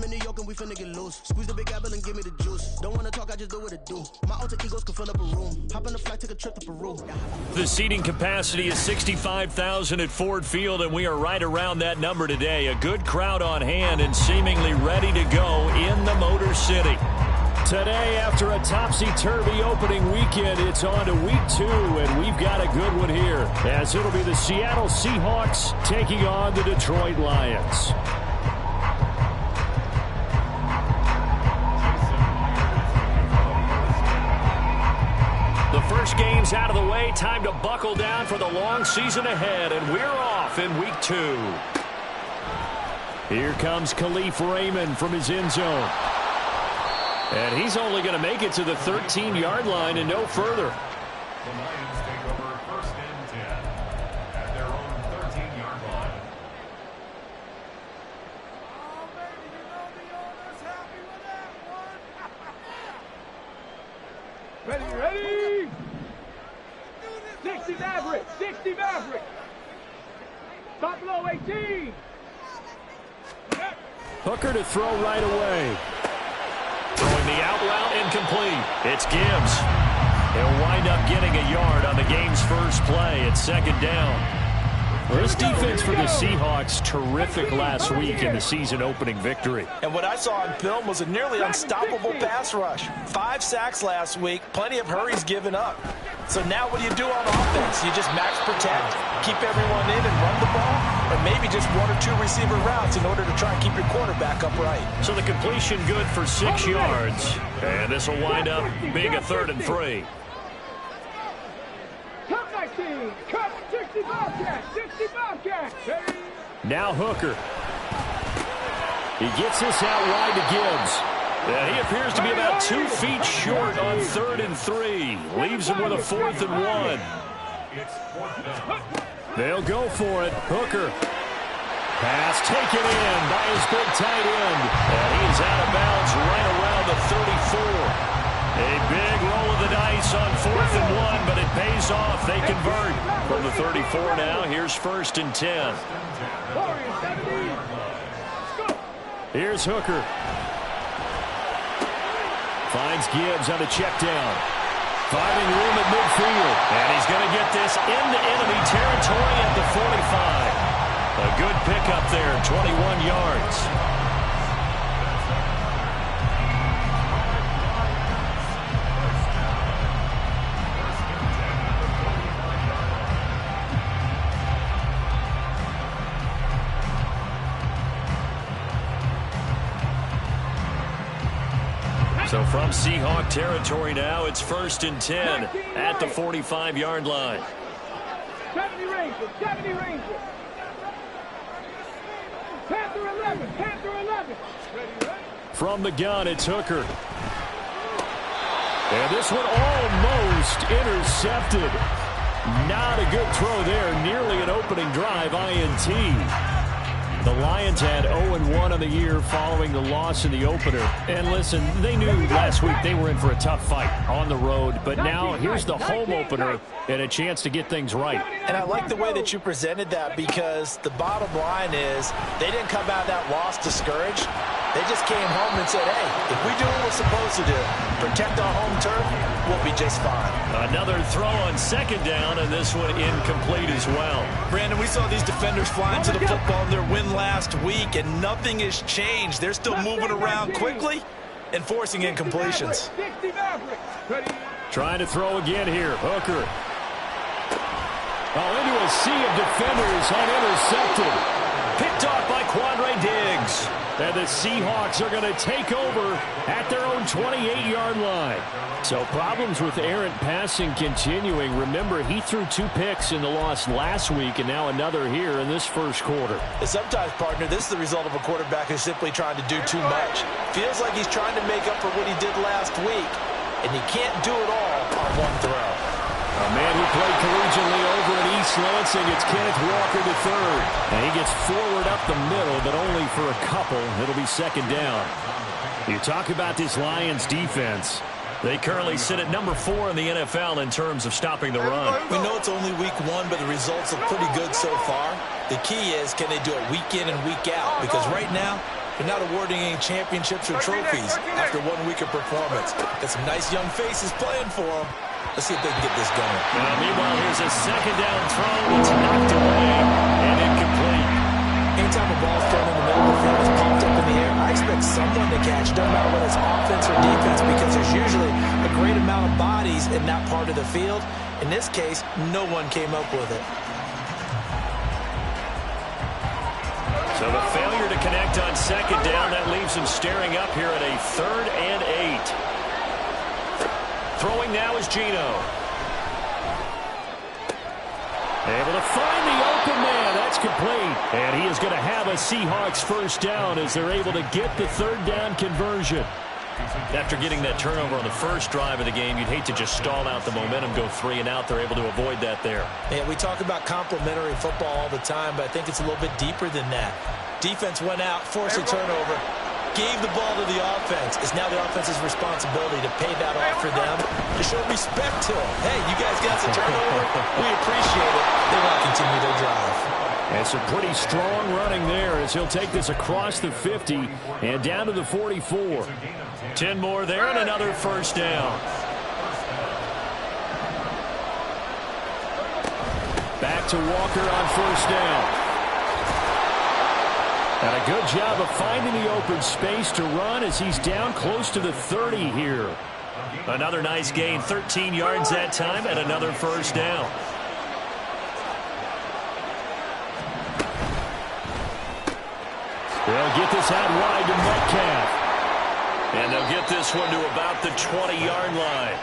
in New York and we finna get loose. Squeeze the big apple and give me the juice. Don't wanna talk, I just do what it do. My alter egos can fill up a room. Hop on the flight, take a trip to Peru. The seating capacity is 65,000 at Ford Field, and we are right around that number today. A good crowd on hand and seemingly ready to go in the Motor City. Today, after a topsy-turvy opening weekend, it's on to week 2, and we've got a good one here, as it'll be the Seattle Seahawks taking on the Detroit Lions. The first game's out of the way. Time to buckle down for the long season ahead, and we're off in week 2. Here comes Khalif Raymond from his end zone. And he's only going to make it to the 13-yard line and no further. The Lions take over first and 10 at their own 13-yard line. Oh, baby, you know the owner's happy with that one. Ready? 60 Maverick, 60 Maverick. Stop below 18. Hooker to throw right away. Throwing the out route incomplete. It's Gibbs. He'll wind up getting a yard on the game's first play at second down. Well, this defense for the Seahawks, terrific last week in the season-opening victory. And what I saw on film was a nearly unstoppable pass rush. 5 sacks last week, plenty of hurries given up. So now what do you do on offense? You just max protect, keep everyone in and run the ball, or maybe just 1 or 2 receiver routes in order to try and keep your quarterback upright. So the completion good for 6 yards, and this will wind up being a 3rd and 3. Cut 19, cut 60 Bobcat, 60 Bobcat. Now Hooker. He gets this out wide to Gibbs. And he appears to be about 2 feet short on 3rd and 3. Leaves him with a 4th and 1. They'll go for it. Hooker. Pass taken in by his big tight end. And he is out of bounds right around the 34. A big roll of the dice on 4th and 1, but it pays off. They convert from the 34 now. Here's 1st and 10. Here's Hooker. Finds Gibbs on a check down. Finding room at midfield. And he's going to get this into enemy territory at the 45. A good pickup there, 21 yards. So from Seahawk territory now, it's 1st and 10 at the 45-yard line. 70 Rangers, 70 Rangers. Panther 11, Panther 11. From the gun, it's Hooker. And this one almost intercepted. Not a good throw there. Nearly an opening drive, INT. The Lions had 0-1 on the year following the loss in the opener. And listen, they knew last week they were in for a tough fight on the road. But now here's the home opener and a chance to get things right. And I like the way that you presented that, because the bottom line is they didn't come out of that loss discouraged. They just came home and said, hey, if we do what we're supposed to do, protect our home turf, we'll be just fine. Another throw on 2nd down, and this one incomplete as well. Brandon, we saw these defenders flying to the football in their win last week, and nothing has changed. They're still moving around quickly and forcing incompletions. Trying to throw again here. Hooker. Oh, into a sea of defenders and intercepted. Picked off by Quandre Diggs. And the Seahawks are going to take over at their own 28-yard line. So problems with errant passing continuing. Remember, he threw 2 picks in the loss last week, and now another here in this first quarter. And sometimes, partner, this is the result of a quarterback who's simply trying to do too much. Feels like he's trying to make up for what he did last week, and he can't do it all on one throw. A man who played collegiately over at East Lansing, it's Kenneth Walker III. And he gets forward up the middle, but only for a couple. It'll be 2nd down. You talk about this Lions defense. They currently sit at number 4 in the NFL in terms of stopping the run. We know it's only week 1, but the results look pretty good so far. The key is, can they do it week in and week out? Because right now, They're not awarding any championships or trophies after 1 week of performance. Got some nice young faces playing for them. Let's see if they can get this going. Meanwhile, here's a second down throw. It's knocked away and incomplete. Anytime a ball's thrown in the middle of the field, it's pumped up in the air, I expect someone to catch, no matter whether it's offense or defense, because there's usually a great amount of bodies in that part of the field. In this case, no one came up with it. So the failure to connect on second down, that leaves him staring up here at a 3rd and 8. Throwing now is Geno. Able to find the open man. That's complete. And he is going to have a Seahawks first down as they're able to get the 3rd down conversion. After getting that turnover on the first drive of the game, you'd hate to just stall out the momentum, go 3 and out. They're able to avoid that there. Yeah, we talk about complementary football all the time, but I think it's a little bit deeper than that. Defense went out, forced a turnover, gave the ball to the offense. It's now the offense's responsibility to pay that off for them, to show respect to them. Hey, you guys got some turnover? We appreciate it. They want to continue their drive. And some pretty strong running there as he'll take this across the 50 and down to the 44. 10 more there and another first down. Back to Walker on first down. And a good job of finding the open space to run as he's down close to the 30 here. Another nice gain, 13 yards that time, and another first down. They'll get this out wide to Metcalf. And they'll get this one to about the 20-yard line.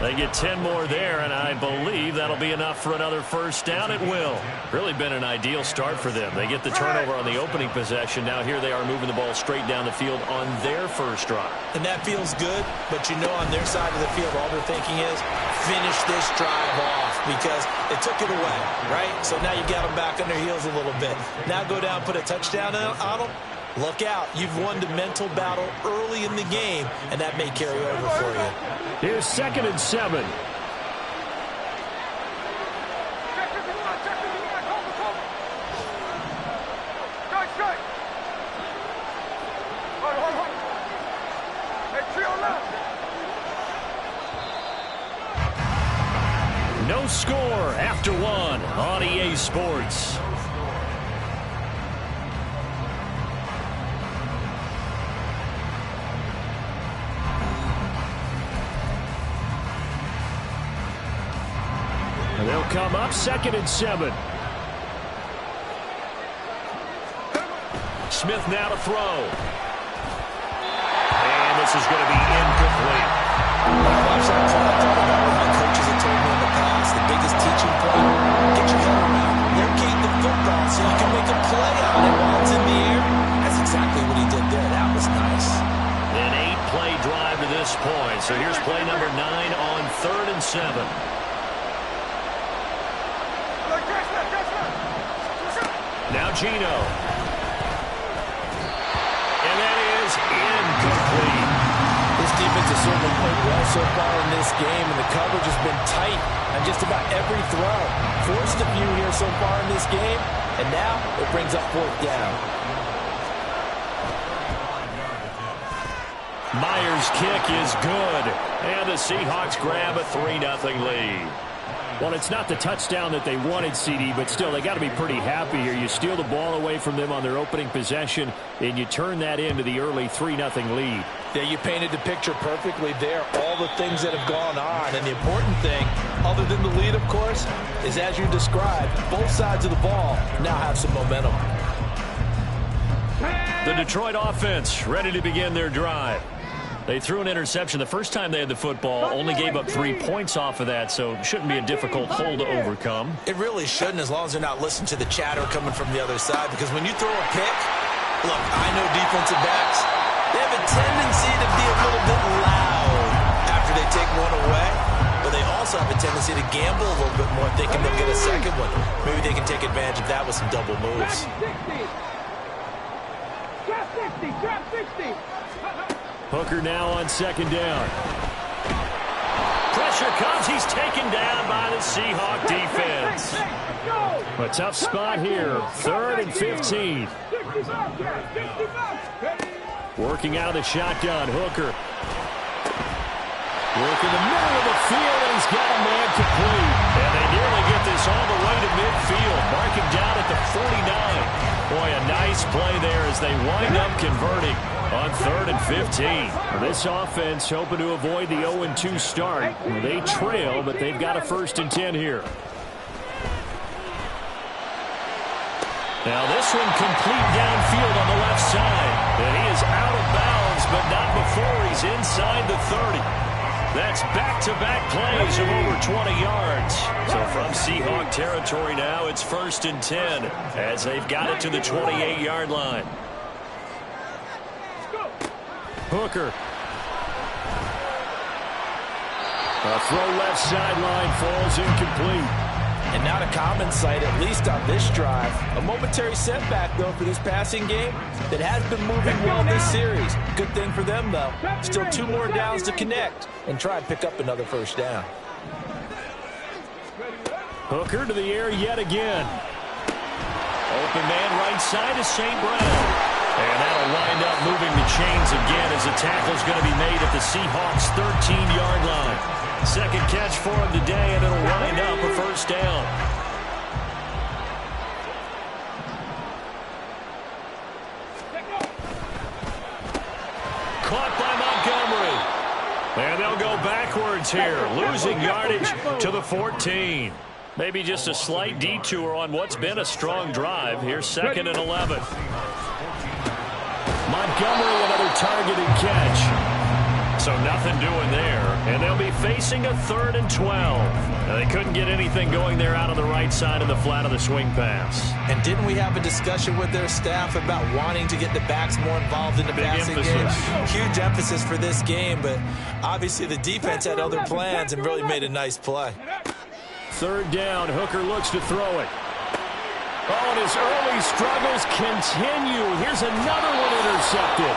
They get 10 more there, and I believe that'll be enough for another first down. It will. Really been an ideal start for them. They get the turnover on the opening possession. Now here they are moving the ball straight down the field on their first drive. And that feels good, but you know on their side of the field, all they're thinking is finish this drive off because they took it away, right? So now you got them back on their heels a little bit. Now go down, put a touchdown on them. Look out. You've won the mental battle early in the game, and that may carry over for you. Here's 2nd and 7. No score after 1 on EA Sports. And they'll come up 2nd and 7. Smith now to throw. And this is going to be incomplete. Watch that play. I thought about what my coaches have told me in the past. The biggest teaching point, get your head around. Locate the football so you can make a play on it while it's in the air. That's exactly what he did there. That was nice. An 8-play drive to this point. So here's play number 9 on 3rd and 7. Now Geno. And that is incomplete. This defense has certainly played well so far in this game, and the coverage has been tight on just about every throw. Forced a few here so far in this game, and now it brings up 4th down. Myers' kick is good. And the Seahawks grab a 3-0 lead. Well, it's not the touchdown that they wanted, CD, but still, they got to be pretty happy here. You steal the ball away from them on their opening possession, and you turn that into the early 3-0 lead. Yeah, you painted the picture perfectly there, all the things that have gone on. And the important thing, other than the lead, of course, is as you described, both sides of the ball now have some momentum. The Detroit offense ready to begin their drive. They threw an interception the first time they had the football, only gave up 3 points off of that, so shouldn't be a difficult hole to overcome. It really shouldn't, as long as they're not listening to the chatter coming from the other side, because when you throw a pick, look, I know defensive backs, they have a tendency to be a little bit loud after they take one away, but they also have a tendency to gamble a little bit more, thinking they'll get a second one. Maybe they can take advantage of that with some double moves. Drop 60. Hooker now on 2nd down. pressure comes. He's taken down by the Seahawk defense. A tough spot here. 3rd and 15. Working out of the shotgun. Hooker. Working the middle of the field, and he's got a man complete. And they nearly get this all the way to midfield. Marking down at the 49. Boy, a nice play there as they wind up converting on 3rd and 15. This offense hoping to avoid the 0-2 start. They trail, but they've got a 1st and 10 here. Now this one complete downfield on the left side. And he is out of bounds, but not before he's inside the 30. That's back-to-back plays of over 20 yards. So from Seahawk territory now, it's 1st and 10 as they've got it to the 28-yard line. Hooker. A throw left sideline falls incomplete. And not a common sight, at least on this drive. A momentary setback, though, for this passing game that has been moving well this series. Good thing for them, though. Still 2 more downs to connect and try and pick up another 1st down. Hooker to the air yet again. Open man right side is St. Brown. And that'll wind up moving the chains again as the tackle's going to be made at the Seahawks' 13-yard line. 2nd catch for him today, and it'll wind up a 1st down. Caught by Montgomery. And they'll go backwards here, losing yardage to the 14. Maybe just a slight detour on what's been a strong drive. Here's 2nd and 11. Montgomery, another targeted catch. So nothing doing there. And they'll be facing a 3rd and 12. Now, they couldn't get anything going there out on the right side of the flat of the swing pass. And didn't we have a discussion with their staff about wanting to get the backs more involved in the passing game? Huge emphasis for this game, but obviously the defense had other plans and really made a nice play. 3rd down. Hooker looks to throw it. Oh, and his early struggles continue. Here's another one intercepted.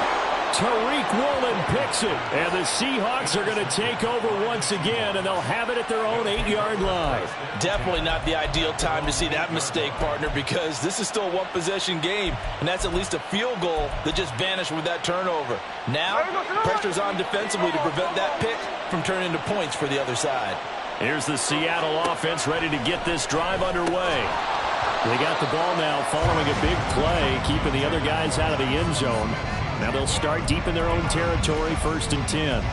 Tariq Woolen picks it, and the Seahawks are going to take over once again, and they'll have it at their own 8-yard line. Definitely not the ideal time to see that mistake, partner, because this is still a one-possession game, and that's at least a field goal that just vanished with that turnover. Now, pressure's on defensively to prevent that pick from turning into points for the other side. Here's the Seattle offense ready to get this drive underway. They got the ball now following a big play, keeping the other guys out of the end zone. Now they'll start deep in their own territory, 1st and 10.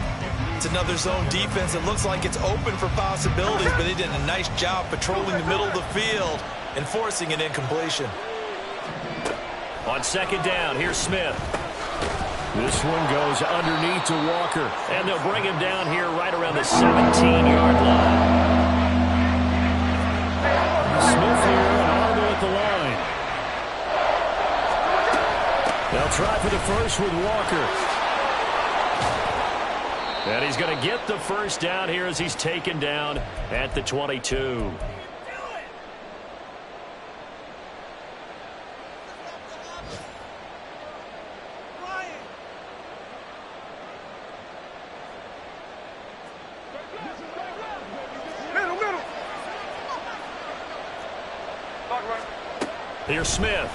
It's another zone defense. It looks like it's open for possibilities, but they did a nice job patrolling the middle of the field and forcing an incompletion. On 2nd down, here's Smith. This one goes underneath to Walker, and they'll bring him down here right around the 17-yard line. Smith here and Arbo at the line. They'll try for the first with Walker. And he's going to get the 1st down here as he's taken down at the 22. Here's Smith.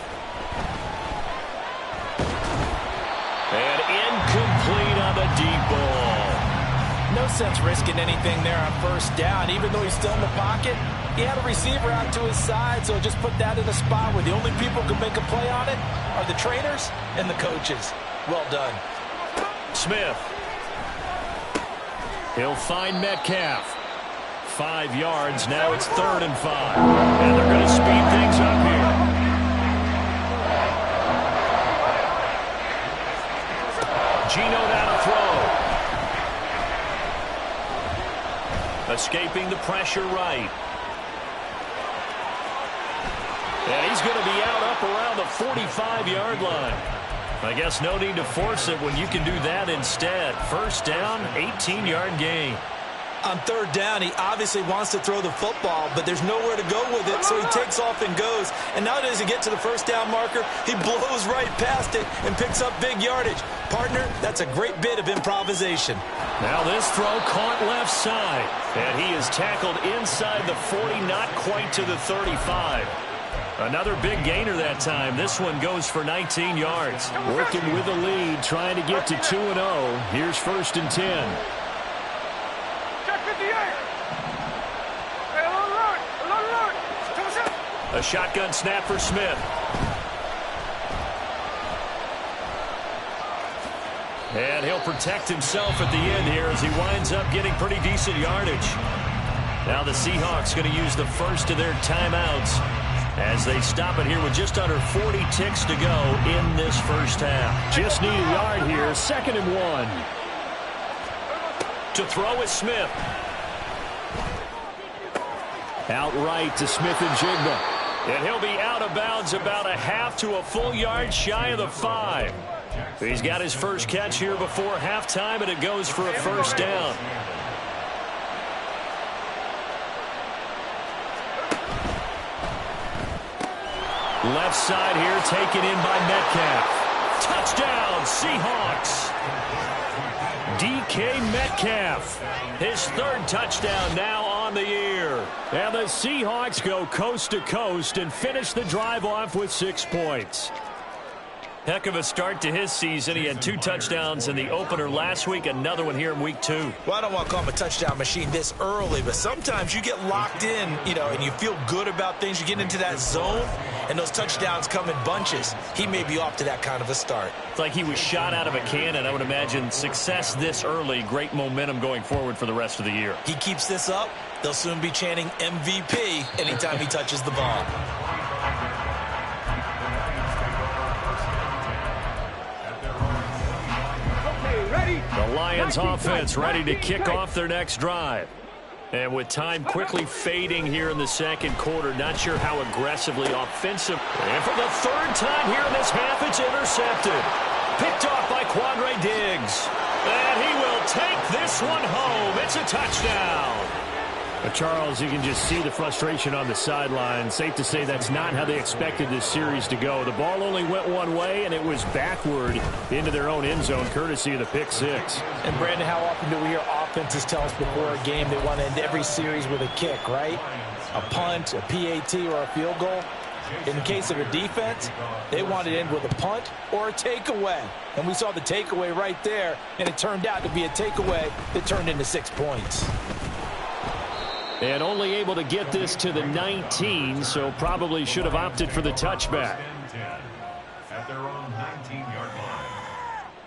And incomplete on the deep ball. No sense risking anything there on 1st down. Even though he's still in the pocket, he had a receiver out to his side, so just put that in a spot where the only people who can make a play on it are the trainers and the coaches. Well done. Smith. He'll find Metcalf. 5 yards. Now it's 3rd and 5. And they're going to speed things up here. Gino down to throw. Escaping the pressure right. And he's going to be out up around the 45-yard line. I guess no need to force it when you can do that instead. 1st down, 18-yard gain. On third down, he obviously wants to throw the football, but there's nowhere to go with it, so he takes off and goes. And now does he get to the first down marker? He blows right past it and picks up big yardage. Partner, that's a great bit of improvisation. Now this throw caught left side, and he is tackled inside the 40, not quite to the 35. Another big gainer that time. This one goes for 19 yards. Working with the lead, trying to get to 2-0. Here's 1st and 10. A shotgun snap for Smith. And he'll protect himself at the end here as he winds up getting pretty decent yardage. Now the Seahawks going to use the first of their timeouts as they stop it here with just under 40 ticks to go in this first half. Just need a yard here. 2nd and 1. To throw is Smith. Outright to Smith and Jigba. And he'll be out of bounds about a half to a full yard shy of the 5. He's got his first catch here before halftime, and it goes for a first down. Left side here taken in by Metcalf. Touchdown, Seahawks. DK Metcalf, his 3rd touchdown now on the year. And the Seahawks go coast to coast and finish the drive off with 6 points. Heck of a start to his season. He had 2 touchdowns in the opener last week, another one here in week 2. Well, I don't want to call him a touchdown machine this early, but sometimes you get locked in, and you feel good about things. You get into that zone, and those touchdowns come in bunches. He may be off to that kind of a start. It's like he was shot out of a cannon. I would imagine success this early, great momentum going forward for the rest of the year. He keeps this up, they'll soon be chanting MVP anytime he touches the ball. The Lions offense ready to kick off their next drive. And with time quickly fading here in the second quarter, not sure how aggressively offensive. And for the 3rd time here in this half, it's intercepted. Picked off by Quandre Diggs. And he will take this one home. It's a touchdown. Charles, you can just see the frustration on the sideline. Safe to say that's not how they expected this series to go. The ball only went one way, and it was backward into their own end zone, courtesy of the pick 6. And, Brandon, how often do we hear offenses tell us before a game they want to end every series with a kick, right? A punt, a PAT, or a field goal. In the case of a defense, they want to end with a punt or a takeaway. And we saw the takeaway right there, and it turned out to be a takeaway that turned into 6 points. And only able to get this to the 19, so probably should have opted for the touchback. At their own 19-yard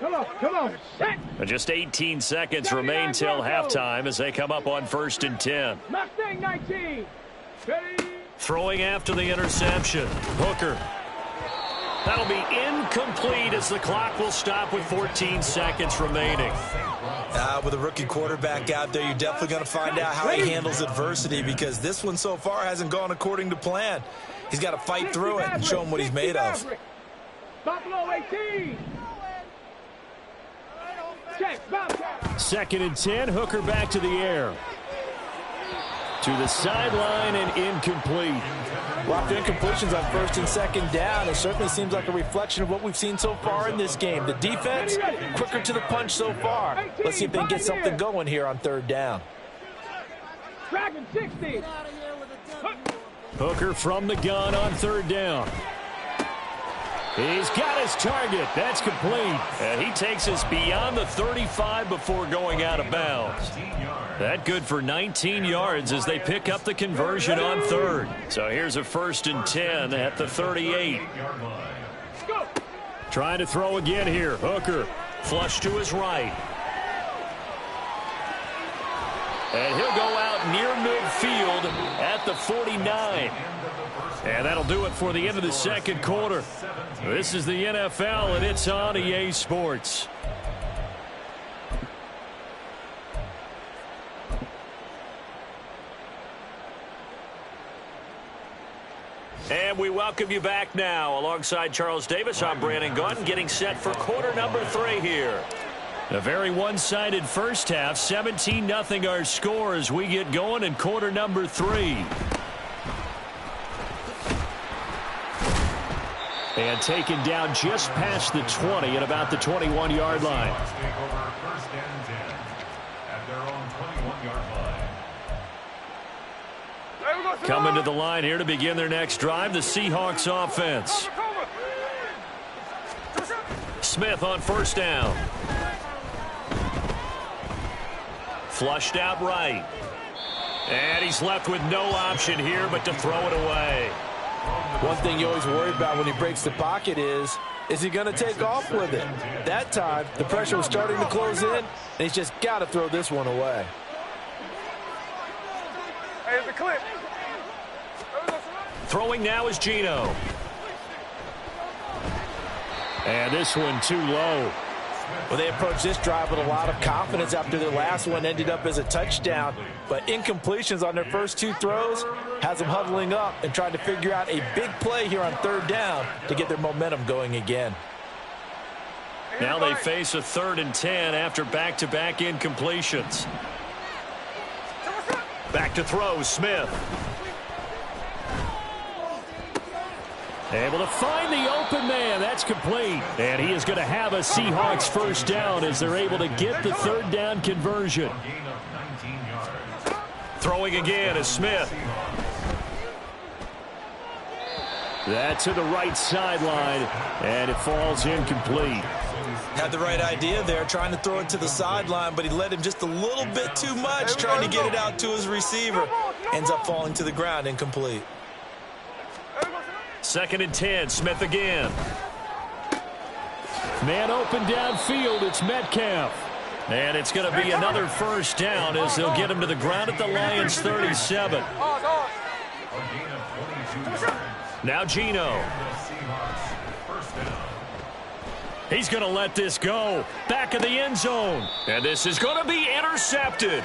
line. Come on, set. Just 18 seconds remain till halftime as they come up on 1st and 10. Mustang 19. Ready. Throwing after the interception. Hooker. That'll be incomplete as the clock will stop with 14 seconds remaining. With a rookie quarterback out there, you're definitely going to find out how he handles adversity, because this one so far hasn't gone according to plan. He's got to fight through it and show him what he's made of. Buffalo 18. Check, 2nd and 10. Hooker back to the air. To the sideline and incomplete. Well, after incompletions on 1st and 2nd down, it certainly seems like a reflection of what we've seen so far in this game. The defense, quicker to the punch so far. Let's see if they can get something going here on 3rd down. Dragon 60. Hooker from the gun on 3rd down. He's got his target. That's complete. And he takes us beyond the 35 before going out of bounds. That good for 19 yards as they pick up the conversion on 3rd. So here's a 1st and 10 at the 38. Trying to throw again here. Hooker flush to his right. And he'll go out near midfield at the 49. And that'll do it for the end of the second quarter. This is the NFL, and it's on EA Sports. And we welcome you back now. Alongside Charles Davis, I'm Brandon Gaudin, getting set for quarter number 3 here. A very one-sided first half. 17-0 our score as we get going in quarter number 3. And taken down just past the 20 at about the 21-yard line. Take over first and 10 at their own 21-yard line. Coming to the line here to begin their next drive, the Seahawks offense. Smith on first down. Flushed out right. And he's left with no option here but to throw it away. One thing you always worry about when he breaks the pocket is he going to take off with it? That time, the pressure was starting to close in, and he's just got to throw this one away. Here's the clip. Throwing now is Geno. And this one too low. Well, they approached this drive with a lot of confidence after their last one ended up as a touchdown. But incompletions on their first 2 throws has them huddling up and trying to figure out a big play here on third down to get their momentum going again. Now they face a 3rd and 10 after back-to-back incompletions. Back to throw, Smith. Able to find the open man. That's complete. And he is going to have a Seahawks first down as they're able to get the 3rd down conversion. Gain of 19 yards. Throwing again is Smith. That's to the right sideline, and it falls incomplete. Had the right idea there, trying to throw it to the sideline, but he led him just a little bit too much, trying to get it out to his receiver. Ends up falling to the ground, incomplete. 2nd and 10, Smith again. Man open downfield, it's Metcalf. And it's going to be another first down as they'll get him to the ground at the Lions' 37. A gain of 22 yards. Now Geno. Seahawks first down. He's going to let this go. Back of the end zone. And this is going to be intercepted.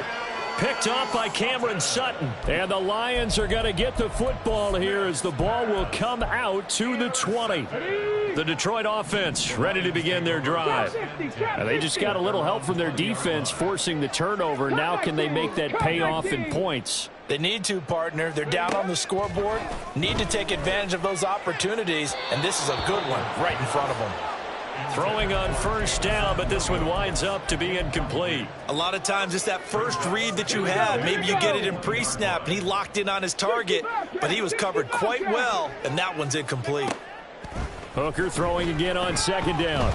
Picked off by Cameron Sutton. And the Lions are going to get the football here as the ball will come out to the 20. The Detroit offense ready to begin their drive. And they just got a little help from their defense forcing the turnover. Now can they make that pay off in points? They need to, partner. They're down on the scoreboard. Need to take advantage of those opportunities. And this is a good one right in front of them. Throwing on first down, but this one winds up to be incomplete. A lot of times it's that first read that you have. Maybe you get it in pre-snap, and he locked in on his target, but he was covered quite well, and that one's incomplete. Hooker throwing again on 2nd down.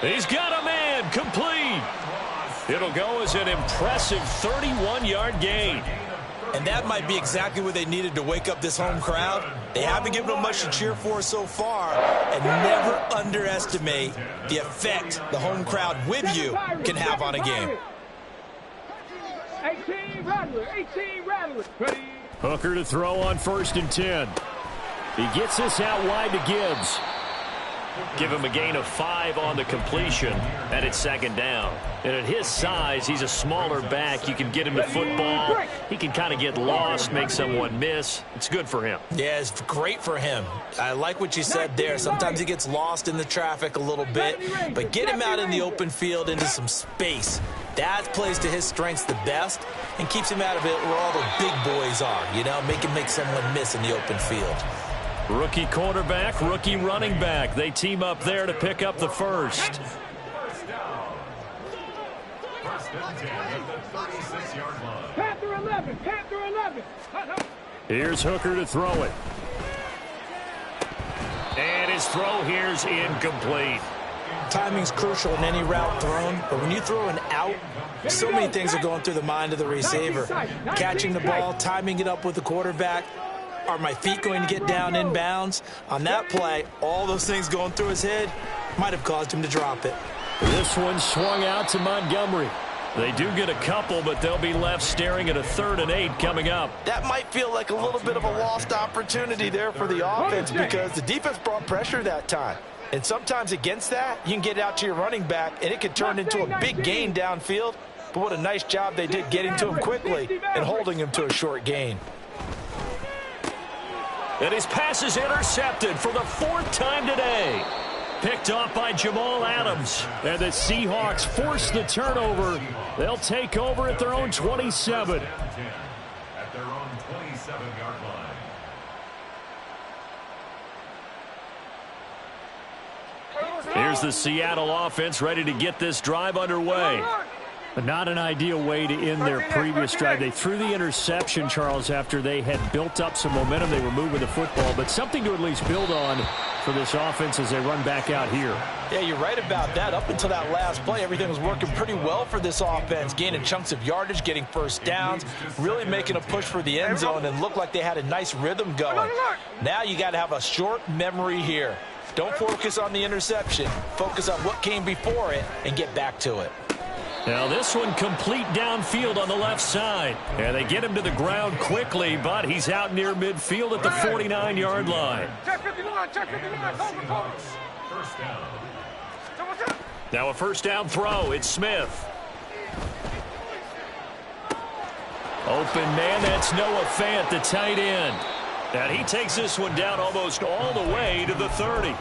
He's got a man, complete. It'll go as an impressive 31-yard gain. And that might be exactly what they needed to wake up this home crowd. They haven't given them much to cheer for so far. And never underestimate the effect the home crowd with you can have on a game. 18 Rattler, 18 Rattler. Ready. Hooker to throw on 1st and 10. He gets this out wide to Gibbs. Give him a gain of 5 on the completion, and it's 2nd down. And at his size, he's a smaller back. You can get him the football. He can kind of get lost, make someone miss. It's good for him. Yeah, it's great for him. I like what you said there. Sometimes he gets lost in the traffic a little bit, but get him out in the open field into some space. That plays to his strengths the best and keeps him out of it where all the big boys are, you know, make him make someone miss in the open field. Rookie quarterback, rookie running back. They team up there to pick up the first. First down. 1st and 10 at the 36-yard line. Panther 11, Panther 11. Here's Hooker to throw it. And his throw here's incomplete. Timing's crucial in any route thrown, but when you throw an out, so many things are going through the mind of the receiver. Catching the ball, timing it up with the quarterback. Are my feet going to get down in bounds? On that play, all those things going through his head might have caused him to drop it. This one swung out to Montgomery. They do get a couple, but they'll be left staring at a 3rd and 8 coming up. That might feel like a little bit of a lost opportunity there for the offense because the defense brought pressure that time. And sometimes against that, you can get it out to your running back, and it could turn into a big gain downfield. But what a nice job they did getting to him quickly and holding him to a short gain. And his pass is intercepted for the 4th time today. Picked off by Jamal Adams. And the Seahawks force the turnover. They'll take over at their own 27. At their own 27-yard line. Here's the Seattle offense ready to get this drive underway. But not an ideal way to end their previous drive. They threw the interception, Charles, after they had built up some momentum. They were moving the football, but something to at least build on for this offense as they run back out here. Yeah, you're right about that. Up until that last play, everything was working pretty well for this offense, gaining chunks of yardage, getting first downs, really making a push for the end zone, and looked like they had a nice rhythm going. Now you got to have a short memory here. Don't focus on the interception. Focus on what came before it and get back to it. Now this one complete downfield on the left side. And they get him to the ground quickly, but he's out near midfield at the 49-yard line. Check 59, check 59, cover. First down. Now a first down throw. It's Smith. Open man, that's Noah Fant, the tight end. And he takes this one down almost all the way to the 30.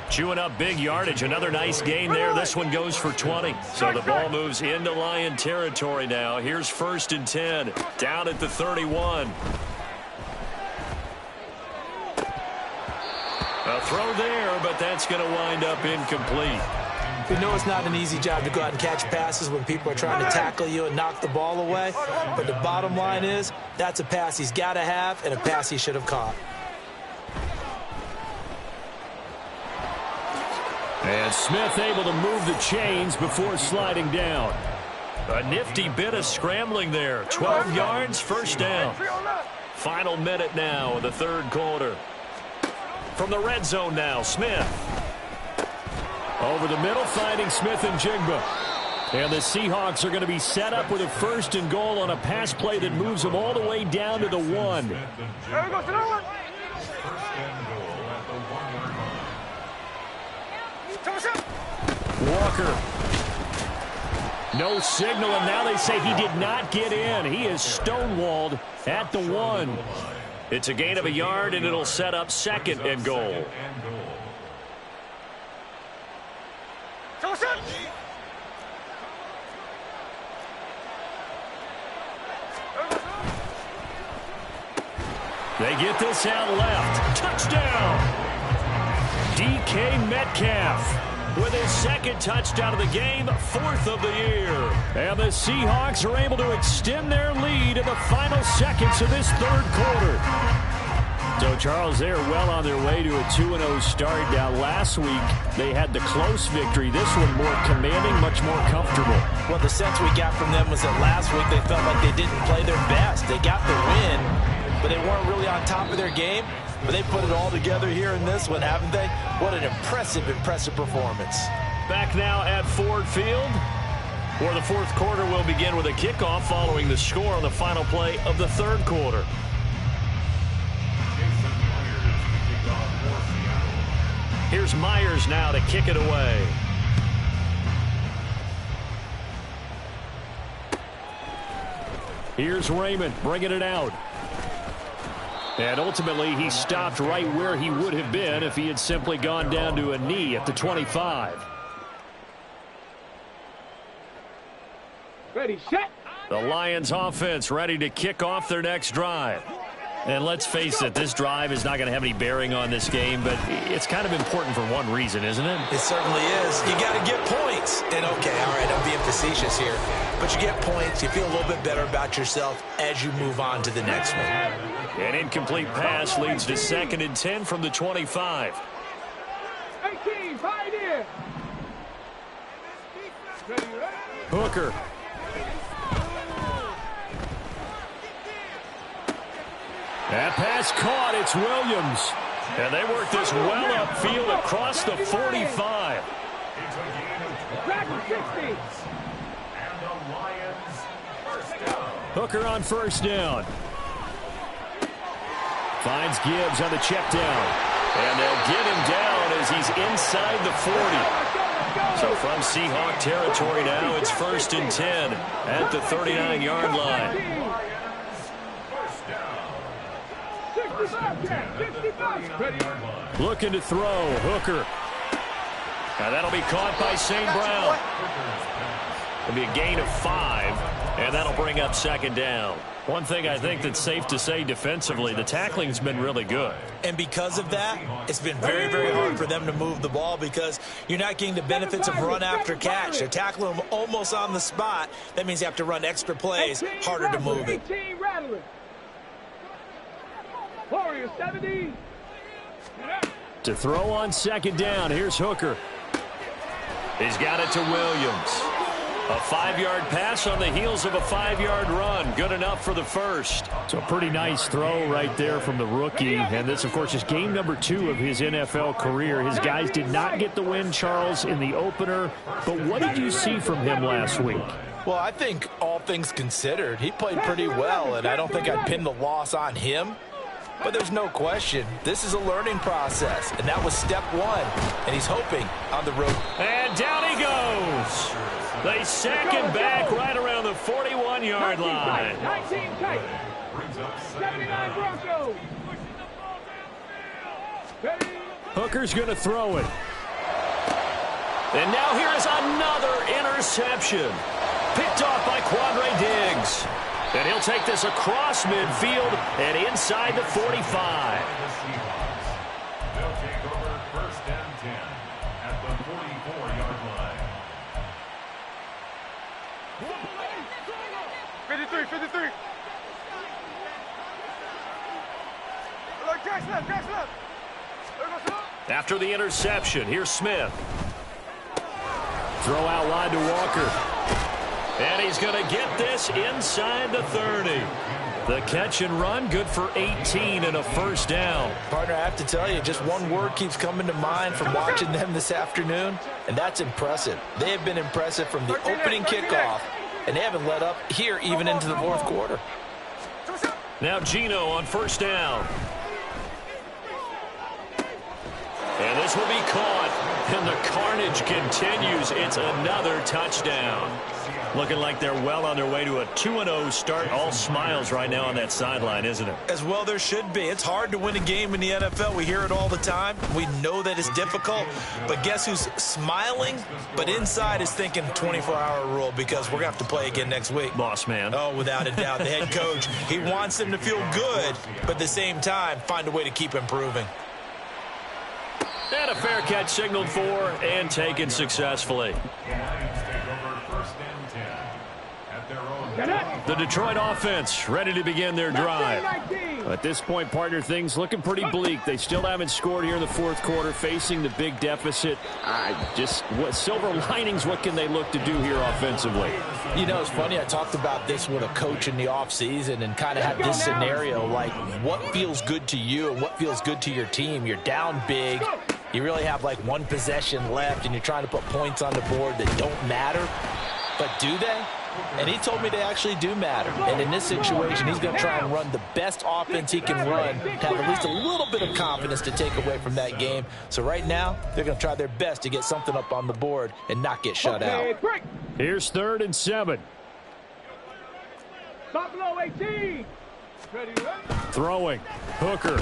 Chewing up big yardage. Another nice gain there. This one goes for 20. So the ball moves into Lion territory now. Here's 1st and 10. Down at the 31. A throw there, but that's going to wind up incomplete. We know it's not an easy job to go out and catch passes when people are trying to tackle you and knock the ball away. But the bottom line is, that's a pass he's got to have and a pass he should have caught. And Smith able to move the chains before sliding down. A nifty bit of scrambling there. 12 yards, first down. Final minute now of the third quarter. From the red zone now, Smith. Over the middle, finding Smith and Jigba. And the Seahawks are going to be set up with a 1st and goal on a pass play that moves them all the way down to the 1. There we go, Sonoma. First and goal at the 1-yard line. Walker. No signal, and now they say he did not get in. He is stonewalled at the 1. It's a gain of a yard, and it'll set up 2nd and goal. They get this out left. Touchdown! DK Metcalf with his 2nd touchdown of the game, 4th of the year. And the Seahawks are able to extend their lead in the final seconds of this 3rd quarter. So, Charles, they're well on their way to a 2-0 start. Now, last week, they had the close victory. This one more commanding, much more comfortable. Well, the sense we got from them was that last week they felt like they didn't play their best. They got the win, but they weren't really on top of their game. But they put it all together here in this one, haven't they? What an impressive performance. Back now at Ford Field, where the 4th quarter will begin with a kickoff following the score on the final play of the 3rd quarter. Here's Myers now to kick it away. Here's Raymond bringing it out. And ultimately, he stopped right where he would have been if he had simply gone down to a knee at the 25. Ready, set. The Lions offense ready to kick off their next drive. And let's face it, this drive is not going to have any bearing on this game, but it's kind of important for one reason, isn't it? It certainly is. You got to get points. And okay, all right, I'm being facetious here. But you get points, you feel a little bit better about yourself as you move on to the next one. An incomplete pass leads to 2nd and 10 from the 25. 18, Pioneer. Hooker. That pass caught. It's Williams. And they work this well upfield across the 45. And the Lions first down. Hooker on first down. Finds Gibbs on the check down. And they'll get him down as he's inside the 40. So from Seahawk territory now, it's 1st and 10 at the 39-yard line. Looking to throw. Hooker. Now that'll be caught by St. Brown. It'll be a gain of 5, and that'll bring up second down. One thing I think that's safe to say defensively, the tackling's been really good. And because of that, it's been very, very hard for them to move the ball because you're not getting the benefits of run after catch. They're tackling them almost on the spot. That means you have to run extra plays, harder to move it. 18 rattling. Warriors 70. To throw on second down, here's Hooker. He's got it to Williams. A 5-yard pass on the heels of a 5-yard run. Good enough for the first. So a pretty nice throw right there from the rookie. And this, of course, is game number 2 of his NFL career. His guys did not get the win, Charles, in the opener. But what did you see from him last week? Well, I think all things considered, he played pretty well, and I don't think I'd pin the loss on him. But there's no question, this is a learning process, and that was step 1, and he's hoping on the road. And down he goes. They sack him back right around the 41-yard line. 19 tight. 79 Broncos. Hooker's going to throw it. And now here is another interception. Picked off by Quandre Diggs. And he'll take this across midfield and inside the 45. They'll take over first and 10 at the 44-yard line. 53, 53. Look, catch left, catch left. After the interception, here's Smith. Throw out wide to Walker. And he's going to get this inside the 30. The catch and run, good for 18 and a first down. Partner, I have to tell you, just one word keeps coming to mind from watching them this afternoon, and that's impressive. They have been impressive from the opening kickoff, and they haven't let up here even into the fourth quarter. Now Gino on first down. And this will be caught, and the carnage continues. It's another touchdown. Looking like they're well on their way to a 2-0 start. All smiles right now on that sideline, isn't it? As well there should be. It's hard to win a game in the NFL. We hear it all the time. We know that it's difficult. But guess who's smiling? But inside is thinking 24-hour rule because we're going to have to play again next week. Boss man. Oh, without a doubt. The head coach, he wants them to feel good, but at the same time, find a way to keep improving. And a fair catch signaled for and taken successfully. The Detroit offense ready to begin their drive. At this point, partner, things looking pretty bleak. They still haven't scored here in the fourth quarter, facing the big deficit. What silver linings, what can they look to do here offensively? You know, it's funny, I talked about this with a coach in the offseason and kind of had this scenario, like what feels good to you and what feels good to your team. You're down big. You really have like one possession left, and you're trying to put points on the board that don't matter. But do they? And he told me they actually do matter. And in this situation, he's going to try and run the best offense he can run to have at least a little bit of confidence to take away from that game. So right now, they're going to try their best to get something up on the board and not get shut out. Here's 3rd and 7. Buffalo 18. Throwing. Hooker.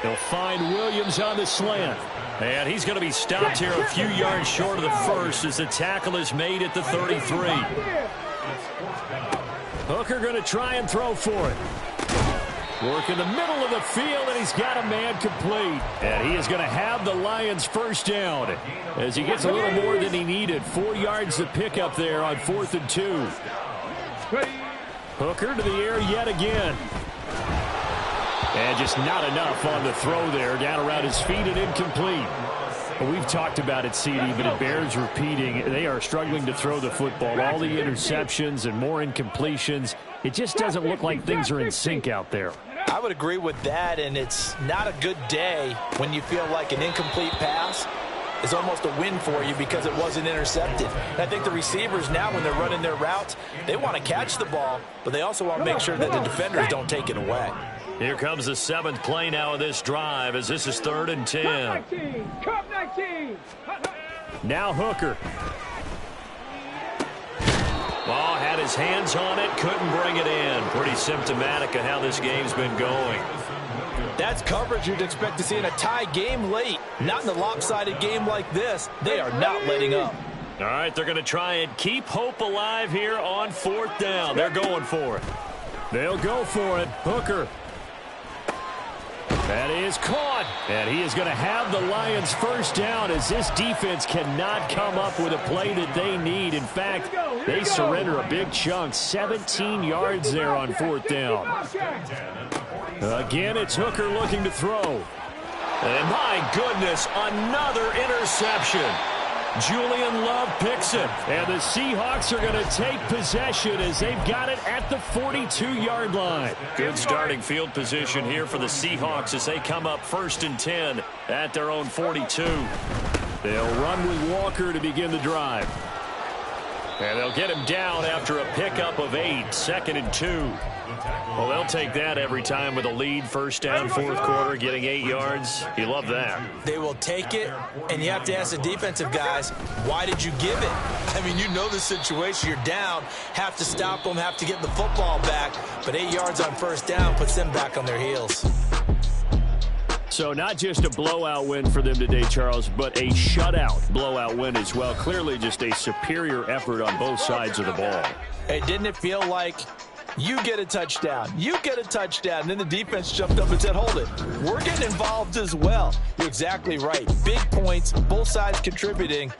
He'll find Williams on the slant. And he's going to be stopped here a few yards short of the first as the tackle is made at the 33. Hooker going to try and throw for it. Work in the middle of the field, and he's got a man complete. And he is going to have the Lions first down as he gets a little more than he needed. 4 yards to pick up there on 4th and 2. Hooker to the air yet again. And just not enough on the throw there. Down around his feet and incomplete. Well, we've talked about it, CD, but it bears repeating. They are struggling to throw the football. All the interceptions and more incompletions. It just doesn't look like things are in sync out there. I would agree with that, and it's not a good day when you feel like an incomplete pass is almost a win for you because it wasn't intercepted. And I think the receivers now, when they're running their routes, they want to catch the ball, but they also want to make sure that the defenders don't take it away. Here comes the 7th play now of this drive as this is 3rd and 10. Cup 19. Now Hooker. Ball had his hands on it, couldn't bring it in. Pretty symptomatic of how this game's been going. That's coverage you'd expect to see in a tie game late. Not in a lopsided game like this. They are not letting up. All right, they're going to try and keep hope alive here on 4th down. They're going for it. They'll go for it. Hooker. That is caught. And he is going to have the Lions first down as this defense cannot come up with a play that they need. In fact, they surrender a big chunk. 17 yards there on 4th down. Again, it's Hooker looking to throw. And my goodness, another interception. Julian Love picks it. And the Seahawks are going to take possession as they've got it at the 42-yard line. Good starting field position here for the Seahawks as they come up 1st and 10 at their own 42. They'll run with Walker to begin the drive. And they'll get him down after a pickup of 8, 2nd and 2. Well, they'll take that every time with a lead. 1st down, 4th quarter, getting 8 yards. You love that. They will take it, and you have to ask the defensive guys, why did you give it? I mean, you know the situation. You're down, have to stop them, have to get the football back. But 8 yards on 1st down puts them back on their heels. So not just a blowout win for them today, Charles, but a shutout blowout win as well. Clearly just a superior effort on both sides of the ball. Hey, didn't it feel like you get a touchdown, you get a touchdown, and then the defense jumped up and said, hold it, we're getting involved as well. You're exactly right. Big points, both sides contributing.